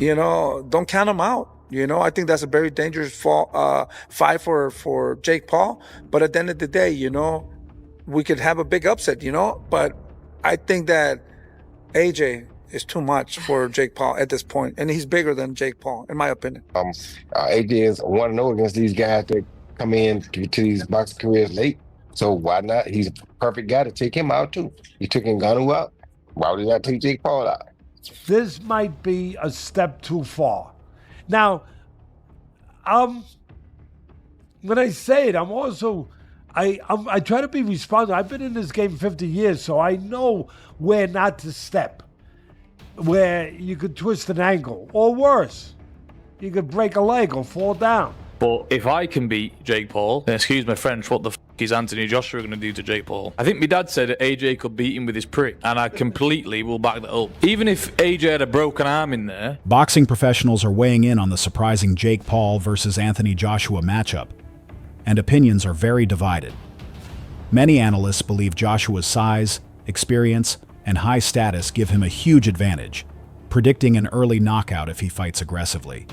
don't count him out. I think that's a very dangerous fight for Jake Paul. But at the end of the day, we could have a big upset, But I think that AJ is too much for Jake Paul at this point, and he's bigger than Jake Paul, in my opinion. AJ is 1-0 against these guys that come in to these boxing careers late. So why not? He's a perfect guy to take him out too. He took Ngannou out. Why would he not take Jake Paul out? This might be a step too far. Now, when I say it, I'm also, I try to be responsible. I've been in this game 50 years, so I know where not to step, where you could twist an ankle, or worse, you could break a leg or fall down. But if I can beat Jake Paul, then excuse my French, what the f*** is Anthony Joshua going to do to Jake Paul? I think my dad said that AJ could beat him with his prick, and I completely will back that up. Even if AJ had a broken arm in there. Boxing professionals are weighing in on the surprising Jake Paul versus Anthony Joshua matchup, and opinions are very divided. Many analysts believe Joshua's size, experience, and high status give him a huge advantage, predicting an early knockout if he fights aggressively.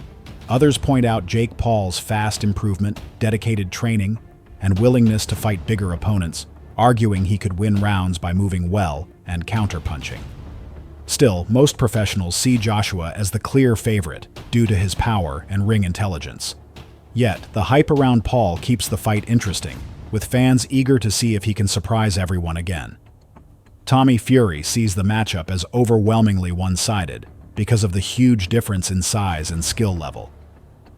Others point out Jake Paul's fast improvement, dedicated training, and willingness to fight bigger opponents, arguing he could win rounds by moving well and counterpunching. Still, most professionals see Joshua as the clear favorite due to his power and ring intelligence. Yet, the hype around Paul keeps the fight interesting, with fans eager to see if he can surprise everyone again. Tommy Fury sees the matchup as overwhelmingly one-sided because of the huge difference in size and skill level.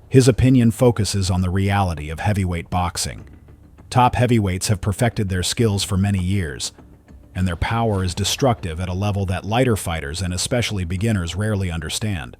His opinion focuses on the reality of heavyweight boxing. Top heavyweights have perfected their skills for many years, and their power is destructive at a level that lighter fighters and especially beginners rarely understand.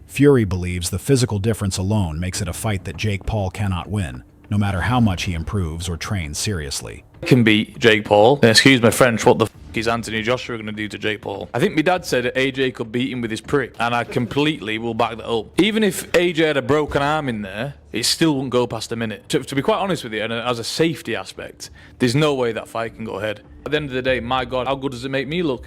Fury believes the physical difference alone makes it a fight that Jake Paul cannot win, no matter how much he improves or trains seriously. Can beat Jake Paul, then excuse my French, what the f*** is Anthony Joshua going to do to Jake Paul? I think my dad said that AJ could beat him with his prick, and I completely will back that up. Even if AJ had a broken arm in there, it still wouldn't go past a minute. To be quite honest with you, and as a safety aspect, there's no way that fight can go ahead. At the end of the day, my God, how good does it make me look?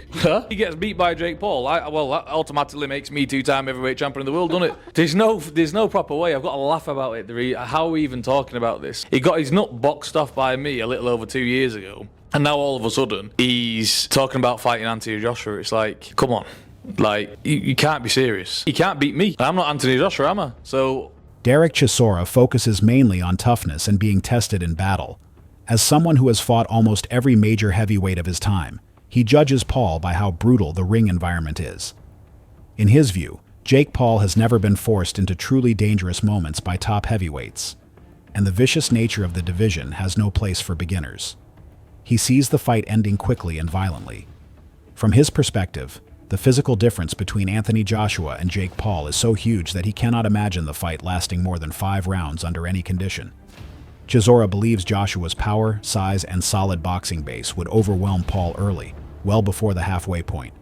He gets beat by Jake Paul. Well, that automatically makes me two-time heavyweight champion of the world, doesn't it? There's no proper way. I've got to laugh about it. How are we even talking about this? He got his nut boxed off by me a little over 2 years ago, and now all of a sudden he's talking about fighting Anthony Joshua. It's like, come on, like you can't be serious. You can't beat me. I'm not Anthony Joshua, am I? So Derek Chisora focuses mainly on toughness and being tested in battle. As someone who has fought almost every major heavyweight of his time, he judges Paul by how brutal the ring environment is. In his view, Jake Paul has never been forced into truly dangerous moments by top heavyweights, and the vicious nature of the division has no place for beginners. He sees the fight ending quickly and violently. From his perspective, the physical difference between Anthony Joshua and Jake Paul is so huge that he cannot imagine the fight lasting more than 5 rounds under any condition. Chisora believes Joshua's power, size, and solid boxing base would overwhelm Paul early, well before the halfway point.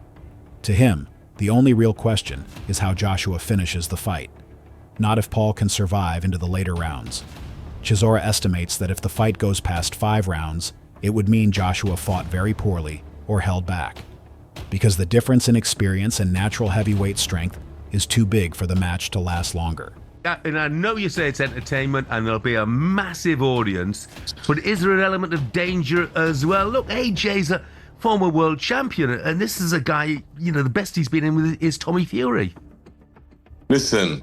To him, the only real question is how Joshua finishes the fight, not if Paul can survive into the later rounds. Chisora estimates that if the fight goes past 5 rounds, it would mean Joshua fought very poorly or held back, because the difference in experience and natural heavyweight strength is too big for the match to last longer. And I know you say it's entertainment and there'll be a massive audience, but is there an element of danger as well? Look, AJ's a former world champion, and this is a guy, the best he's been in with is Tommy Fury. Listen,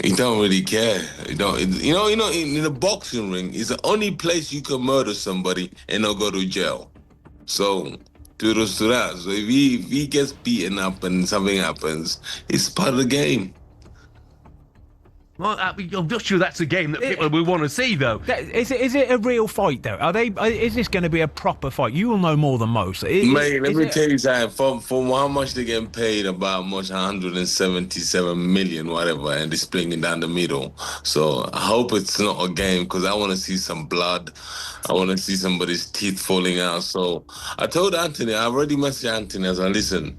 he don't really care. In the boxing ring, it's the only place you can murder somebody and not go to jail. So, kudos to that. So if he gets beaten up and something happens, it's part of the game. Well, I'm not sure that's a game that people will want to see, though. Is it a real fight, though? Is this going to be a proper fight? You will know more than most. Mate, let me tell you something. From how much they're getting paid, about much 177 million, whatever, and they're splitting down the middle. So I hope it's not a game, because I want to see some blood. I want to see somebody's teeth falling out. So I told Anthony, I already messaged Anthony. I was like, listen,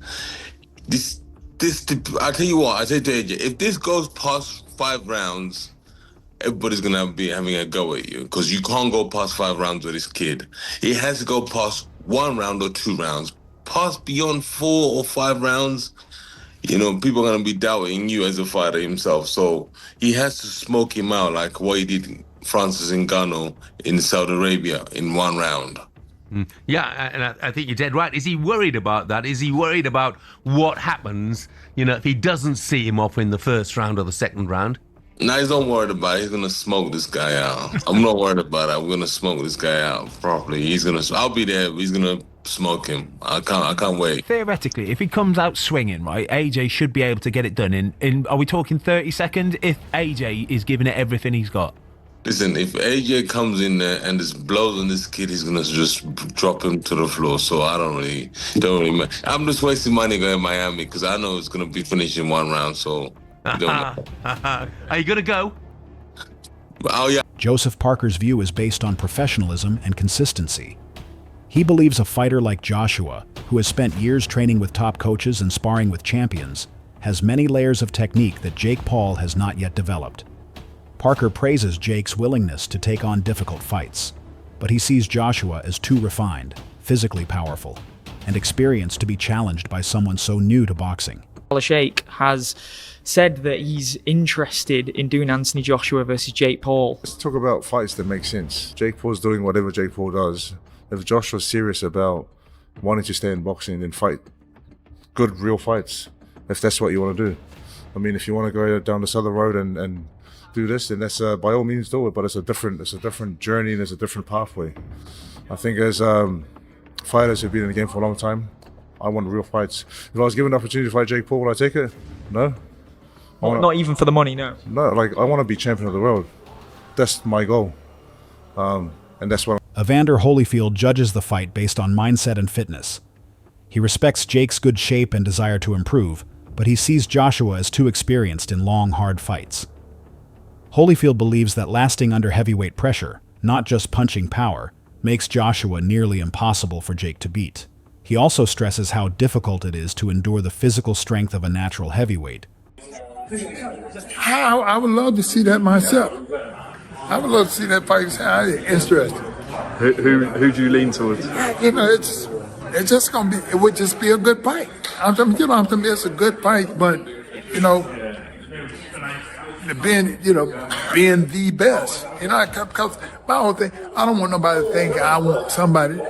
I tell you what, I said to AJ, if this goes past 5 rounds, everybody's gonna be having a go at you, because you can't go past 5 rounds with this kid. He has to go past 1 round or 2 rounds. Past beyond 4 or 5 rounds, people are gonna be doubting you as a fighter himself. So he has to smoke him out like what he did Francis Ngannou in Saudi Arabia in 1 round. Yeah, and I think you're dead right. Is he worried about that? Is he worried about what happens, if he doesn't see him off in the first round or the second round? No, he's not worried about it. He's gonna smoke this guy out. I'm not worried about it. We're gonna smoke this guy out properly. I'll be there. He's gonna smoke him. I can't wait. Theoretically, if he comes out swinging, right, AJ should be able to get it done in are we talking 30 seconds? If AJ is giving it everything he's got. Listen, if AJ comes in there and just blows on this kid, he's gonna just drop him to the floor. So I don't really. I'm just wasting money going to Miami because I know it's gonna be finished in 1 round. So. Are you gonna go? Oh yeah. Joseph Parker's view is based on professionalism and consistency. He believes a fighter like Joshua, who has spent years training with top coaches and sparring with champions, has many layers of technique that Jake Paul has not yet developed. Parker praises Jake's willingness to take on difficult fights, but he sees Joshua as too refined, physically powerful, and experienced to be challenged by someone so new to boxing. Sheikh has said that he's interested in doing Anthony Joshua versus Jake Paul. Let's talk about fights that make sense. Jake Paul's doing whatever Jake Paul does. If Joshua's serious about wanting to stay in boxing, then fight good, real fights, if that's what you want to do. I mean, if you want to go down this other road and do this, then that's by all means do it. But it's a different journey and it's a different pathway. I think as fighters who've been in the game for a long time, I want real fights. If I was given the opportunity to fight Jake Paul, would I take it? No. Not even for the money, no. No, like I want to be champion of the world. That's my goal, and that's what. Evander Holyfield judges the fight based on mindset and fitness. He respects Jake's good shape and desire to improve, but he sees Joshua as too experienced in long, hard fights. Holyfield believes that lasting under heavyweight pressure, not just punching power, makes Joshua nearly impossible for Jake to beat. He also stresses how difficult it is to endure the physical strength of a natural heavyweight. I would love to see that myself. I would love to see that fight. Interesting. Who do you lean towards? It's just gonna be. It would just be a good fight. I'm telling you, it's a good fight. But being the best. Because my whole thing, I don't want nobody to think I want somebody.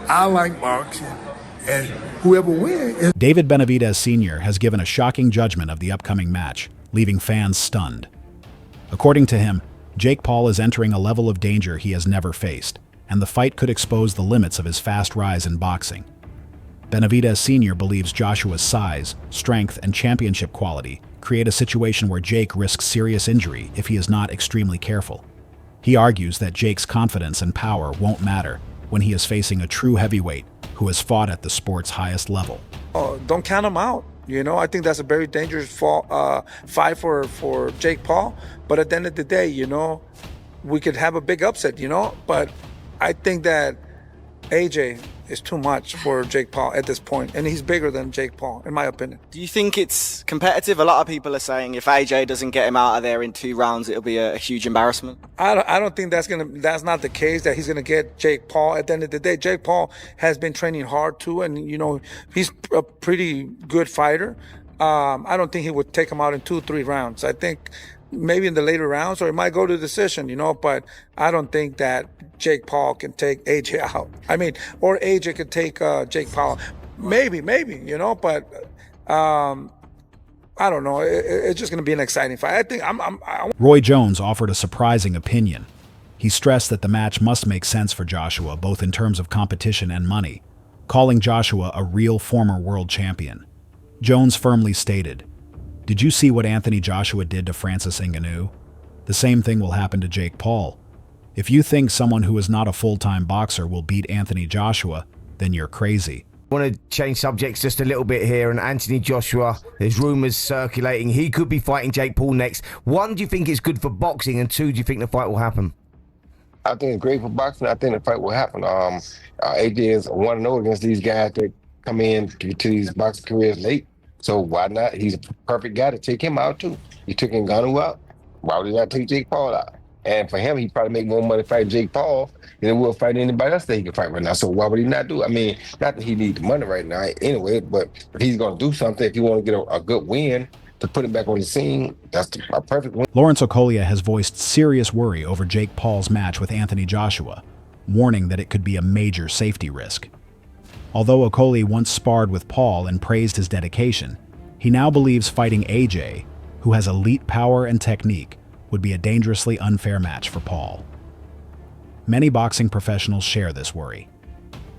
I like boxing, and whoever wins. David Benavidez Sr. has given a shocking judgment of the upcoming match, leaving fans stunned. According to him, Jake Paul is entering a level of danger he has never faced, and the fight could expose the limits of his fast rise in boxing. Benavidez Sr. believes Joshua's size, strength, and championship quality create a situation where Jake risks serious injury if he is not extremely careful. He argues that Jake's confidence and power won't matter when he is facing a true heavyweight who has fought at the sport's highest level. Don't count him out. I think that's a very dangerous fight for Jake Paul. But at the end of the day, we could have a big upset, But I think that AJ is too much for Jake Paul at this point, and he's bigger than Jake Paul, in my opinion. Do you think it's competitive? A lot of people are saying if AJ doesn't get him out of there in 2 rounds, it'll be a huge embarrassment. I don't think that's not the case, that he's gonna get Jake Paul. At the end of the day, Jake Paul has been training hard too, and he's a pretty good fighter. I don't think he would take him out in 2-3 rounds. I think maybe in the later rounds, or it might go to decision, but I don't think that Jake Paul can take AJ out. Or AJ could take Jake Paul. Maybe, but I don't know. It's just going to be an exciting fight. I think Roy Jones offered a surprising opinion. He stressed that the match must make sense for Joshua, both in terms of competition and money, calling Joshua a real former world champion. Jones firmly stated, "Did you see what Anthony Joshua did to Francis Ngannou? The same thing will happen to Jake Paul. If you think someone who is not a full-time boxer will beat Anthony Joshua, then you're crazy." I want to change subjects just a little bit here. And Anthony Joshua, there's rumours circulating he could be fighting Jake Paul next. 1, do you think it's good for boxing? And 2, do you think the fight will happen? I think it's great for boxing. I think the fight will happen. AJ is 1-0 against these guys that come in to these boxing careers late. So why not? He's a perfect guy to take him out too. He took Ngannou out. Why would he not take Jake Paul out? And for him, he probably make more money fighting Jake Paul than he will fighting anybody else that he can fight right now. So why would he not do it? I mean, not that he needs the money right now anyway, but if he's going to do something, if he want to get a good win to put him back on the scene, that's a perfect win. Lawrence Okolie has voiced serious worry over Jake Paul's match with Anthony Joshua, warning that it could be a major safety risk. Although Okolie once sparred with Paul and praised his dedication, he now believes fighting AJ, who has elite power and technique, would be a dangerously unfair match for Paul. Many boxing professionals share this worry.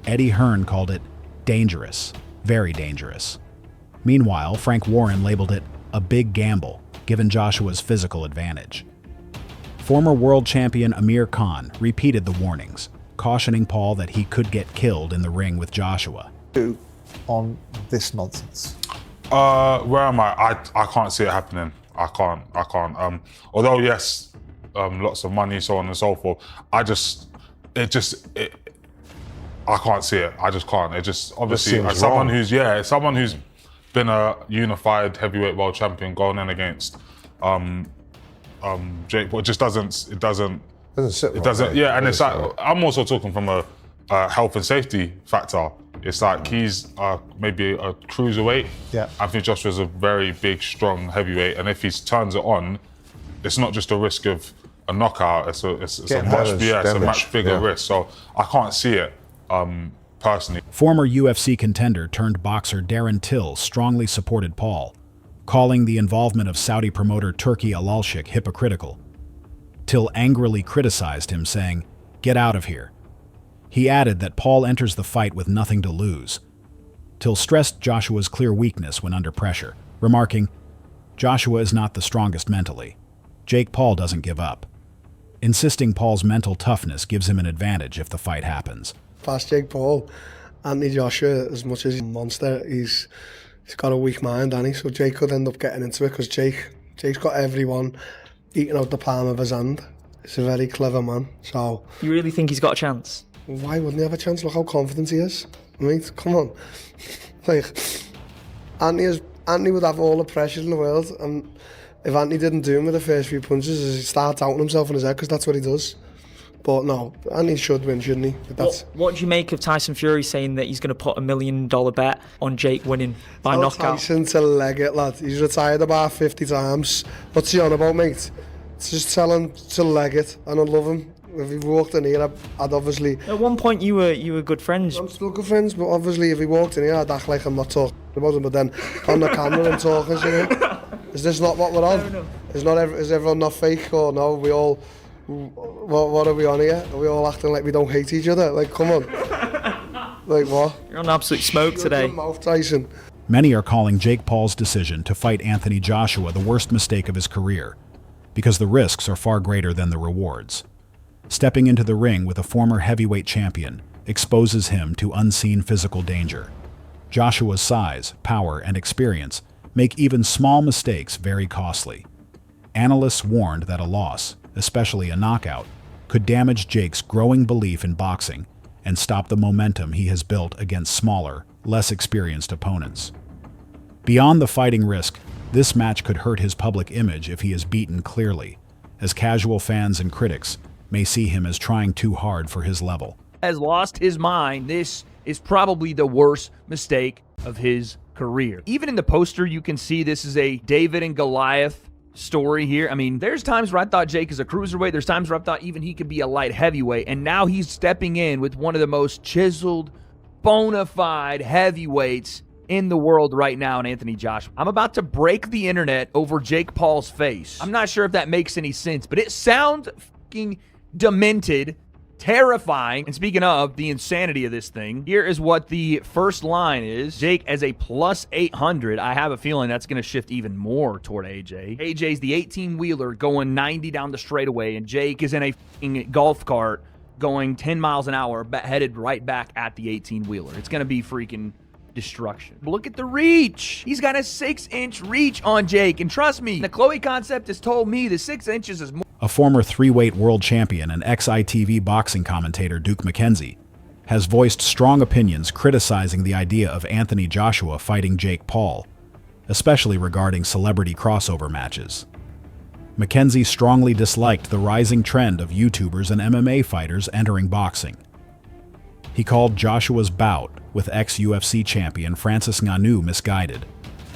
Eddie Hearn called it dangerous, very dangerous. Meanwhile, Frank Warren labeled it a big gamble, given Joshua's physical advantage. Former world champion Amir Khan repeated the warnings, cautioning Paul that he could get killed in the ring with Joshua. On this nonsense? Where am I? I can't see it happening. I can't. Although yes, lots of money, so on and so forth. I can't see it. I just can't. It just obviously as someone who's been a unified heavyweight world champion going in against Jake Paul, it doesn't sit right. Yeah, and it's like I'm also talking from a health and safety factor. It's like he's maybe a cruiserweight. Yeah. Anthony Joshua's a very big, strong heavyweight, and if he turns it on, it's not just a risk of a knockout. It's a much bigger risk. So I can't see it personally. Former UFC contender turned boxer Darren Till strongly supported Paul, calling the involvement of Saudi promoter Turki Alalshik hypocritical. Till angrily criticized him, saying, "Get out of here." He added that Paul enters the fight with nothing to lose. Till stressed Joshua's clear weakness when under pressure, remarking, "Joshua is not the strongest mentally. Jake Paul doesn't give up," insisting Paul's mental toughness gives him an advantage if the fight happens. Past Jake Paul, Anthony Joshua, as much as he's a monster, he's got a weak mind, hasn't he? So Jake could end up getting into it because Jake's got everyone eating out the palm of his hand. He's a very clever man. So you really think he's got a chance? Why wouldn't he have a chance? Look how confident he is. I mean, come on. Like, Anthony would have all the pressure in the world, and if Anthony didn't do him with the first few punches, he'd start doubting himself in his head, because that's what he does. But no, Anthony should win, shouldn't he? But what do you make of Tyson Fury saying that he's going to put $1 million bet on Jake winning by knockout? Tyson to leg it, lad. He's retired about 50 times. What's he on about, mate? Just tell him to leg it, and I'd love him. If he walked in here, I'd obviously... At one point, you were good friends. I'm still good friends, but obviously if he walked in here, I'd act like I'm not talking about him, but then on the camera I'm talking, you know? Is this not what we're on? No. Is everyone not fake, or no? We all... What are we on here? Are we all acting like we don't hate each other? Like, come on. Like, what? You're on absolute smoke today. Your mouth, Tyson. Many are calling Jake Paul's decision to fight Anthony Joshua the worst mistake of his career, because the risks are far greater than the rewards. Stepping into the ring with a former heavyweight champion exposes him to unseen physical danger. Joshua's size, power, and experience make even small mistakes very costly. Analysts warned that a loss, especially a knockout, could damage Jake's growing belief in boxing and stop the momentum he has built against smaller, less experienced opponents. Beyond the fighting risk, this match could hurt his public image if he is beaten clearly, as casual fans and critics may see him as trying too hard for his level. Has lost his mind. This is probably the worst mistake of his career. Even in the poster, you can see this is a David and Goliath story here. I mean, there's times where I thought Jake is a cruiserweight. There's times where I thought even he could be a light heavyweight. And now he's stepping in with one of the most chiseled, bona fide heavyweights in the world right now in Anthony Joshua. I'm about to break the internet over Jake Paul's face. I'm not sure if that makes any sense, but it sounds fucking demented, terrifying. And speaking of the insanity of this thing, here is what the first line is. Jake as a plus 800. I have a feeling that's going to shift even more toward AJ. AJ's the 18-wheeler going 90 down the straightaway, and Jake is in a fucking golf cart going 10 miles an hour, headed right back at the 18-wheeler. It's going to be freaking destruction. Look at the reach. He's got a 6-inch reach on Jake, and trust me, the Chloe concept has told me the 6 inches is more. A former three-weight world champion and ex-ITV boxing commentator Duke McKenzie has voiced strong opinions criticizing the idea of Anthony Joshua fighting Jake Paul, especially regarding celebrity crossover matches. Mackenzie strongly disliked the rising trend of YouTubers and MMA fighters entering boxing. He called Joshua's bout with ex-UFC champion Francis Ngannou misguided,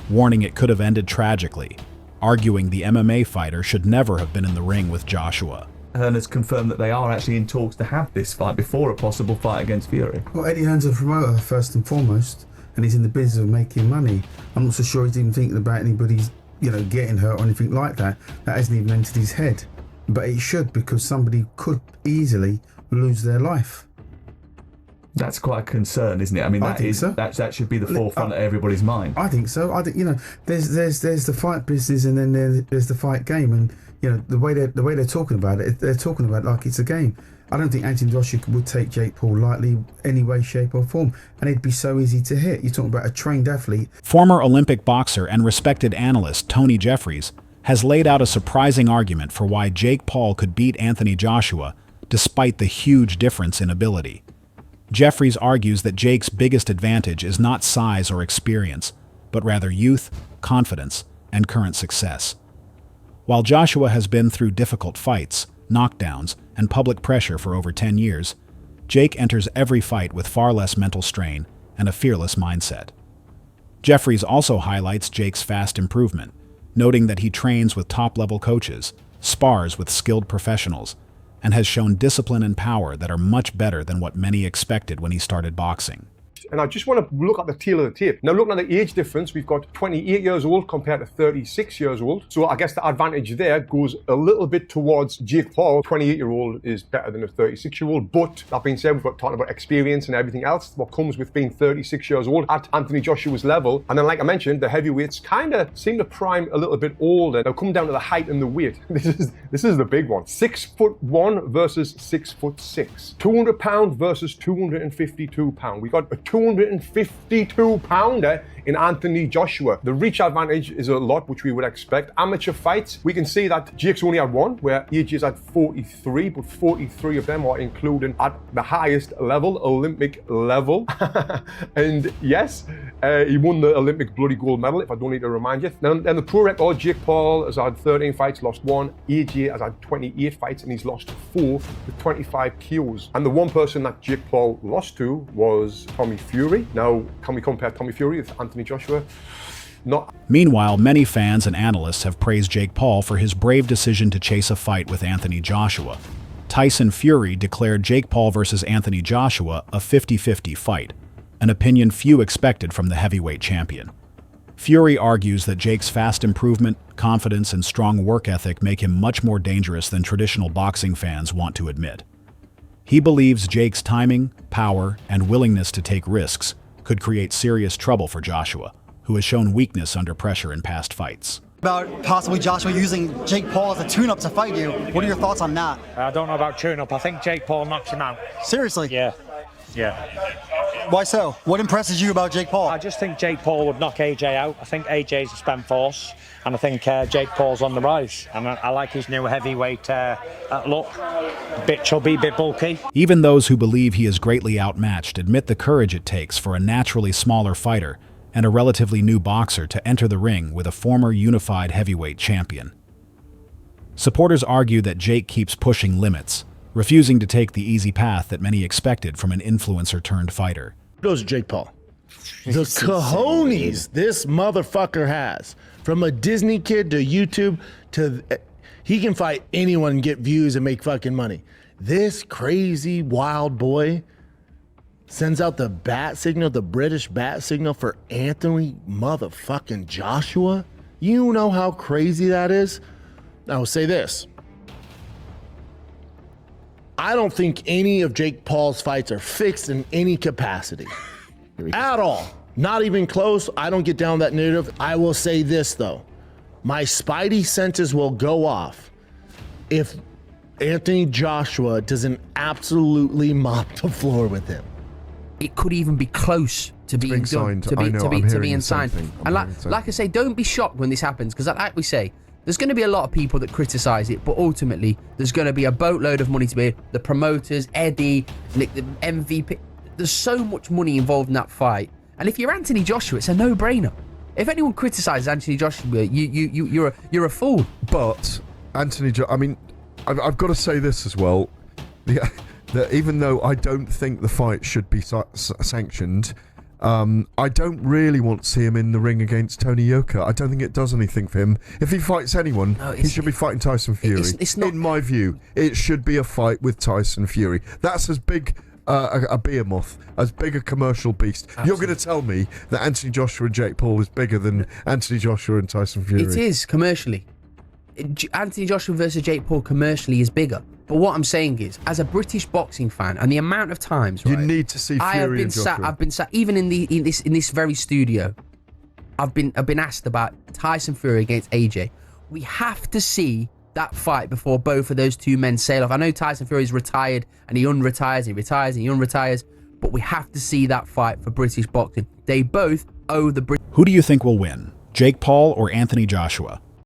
warning it could have ended tragically, arguing the MMA fighter should never have been in the ring with Joshua. Hearn has confirmed that they are actually in talks to have this fight before a possible fight against Fury. Well, Eddie Hearn's a promoter first and foremost, and he's in the business of making money. I'm not so sure he's even thinking about anybody's, getting hurt or anything like that. That hasn't even entered his head. But it should, because somebody could easily lose their life. That's quite a concern, isn't it? I mean, that should be the forefront of everybody's mind. I think so. I think there's the fight business, and then there's the fight game, and the way they're talking about it, they're talking about it like it's a game. I don't think Anthony Joshua would take Jake Paul lightly, any way, shape, or form, and it'd be so easy to hit. You're talking about a trained athlete. Former Olympic boxer and respected analyst Tony Jeffries has laid out a surprising argument for why Jake Paul could beat Anthony Joshua, despite the huge difference in ability. Jeffries argues that Jake's biggest advantage is not size or experience, but rather youth, confidence, and current success. While Joshua has been through difficult fights, knockdowns, and public pressure for over 10 years, Jake enters every fight with far less mental strain and a fearless mindset. Jeffries also highlights Jake's fast improvement, noting that he trains with top-level coaches, spars with skilled professionals, and has shown discipline and power that are much better than what many expected when he started boxing. And I just want to look at the tail of the tape. Now, looking at the age difference, we've got 28 years old compared to 36 years old. So I guess the advantage there goes a little bit towards Jake Paul. 28-year-old is better than a 36-year-old. But that being said, we've got talking about experience and everything else, what comes with being 36 years old at Anthony Joshua's level. And then, like I mentioned, the heavyweights kind of seem to prime a little bit older. Now, come down to the height and the weight. This is the big one. 6'1" versus 6'6". 200 pounds versus 252 pounds. We got a 252 pounder in Anthony Joshua. The reach advantage is a lot, which we would expect. Amateur fights, we can see that Jake's only had one, where AJ's had 43, but 43 of them are included at the highest level, Olympic level. And yes, he won the Olympic bloody gold medal, if I don't need to remind you. Now, in the pro record, Jake Paul has had 13 fights, lost one. AJ has had 28 fights, and he's lost 4 with 25 KOs. And the one person that Jake Paul lost to was Tommy Fury. Now, can we compare Tommy Fury with Anthony Joshua? Not. Meanwhile, many fans and analysts have praised Jake Paul for his brave decision to chase a fight with Anthony Joshua. Tyson Fury declared Jake Paul versus Anthony Joshua a 50-50 fight, an opinion few expected from the heavyweight champion. Fury argues that Jake's fast improvement, confidence, and strong work ethic make him much more dangerous than traditional boxing fans want to admit. He believes Jake's timing, power, and willingness to take risks could create serious trouble for Joshua, who has shown weakness under pressure in past fights. About possibly Joshua using Jake Paul as a tune-up to fight you. What are your thoughts on that? I don't know about tune-up. I think Jake Paul knocks him out. Seriously? Yeah. Why so? What impresses you about Jake Paul? I just think Jake Paul would knock AJ out. I think AJ's a spent force, and I think Jake Paul's on the rise. And I like his new heavyweight look. A bit chubby, bit bulky. Even those who believe he is greatly outmatched admit the courage it takes for a naturally smaller fighter and a relatively new boxer to enter the ring with a former unified heavyweight champion. Supporters argue that Jake keeps pushing limits, refusing to take the easy path that many expected from an influencer-turned-fighter. Goes Jake Paul. The cojones this motherfucker has, from a Disney kid to YouTube to... He can fight anyone and get views and make fucking money. This crazy wild boy sends out the bat signal, the British bat signal for Anthony motherfucking Joshua. You know how crazy that is? I will say this. I don't think any of Jake Paul's fights are fixed in any capacity. At all. Not even close. I don't get down that narrative. I will say this, though. My spidey senses will go off if Anthony Joshua doesn't absolutely mop the floor with him. It could even be close to being done, to being signed. And like I say, don't be shocked when this happens, because like we say, there's going to be a lot of people that criticize it, but ultimately there's going to be a boatload of money to be the promoters, Eddie, the MVP. There's so much money involved in that fight, and if you're Anthony Joshua, it's a no-brainer. If anyone criticizes Anthony Joshua, you're a fool. But I mean, I've got to say this as well. That even though I don't think the fight should be sanctioned, I don't really want to see him in the ring against Tony Yoka. I don't think it does anything for him. If he fights anyone, he should be fighting Tyson Fury. It's not, in my view, it should be a fight with Tyson Fury. That's as big a behemoth, as big a commercial beast. Absolutely. You're going to tell me that Anthony Joshua and Jake Paul is bigger than Anthony Joshua and Tyson Fury? It is, commercially. Anthony Joshua versus Jake Paul commercially is bigger. But what I'm saying is, as a British boxing fan, and the amount of times you need to see Fury and Joshua. I've been sat, even in this very studio, I've been asked about Tyson Fury against AJ. We have to see that fight before both of those two men sail off. I know Tyson Fury is retired and he unretires, he retires and he unretires, but we have to see that fight for British boxing. They both owe the British. Who do you think will win, Jake Paul or Anthony Joshua?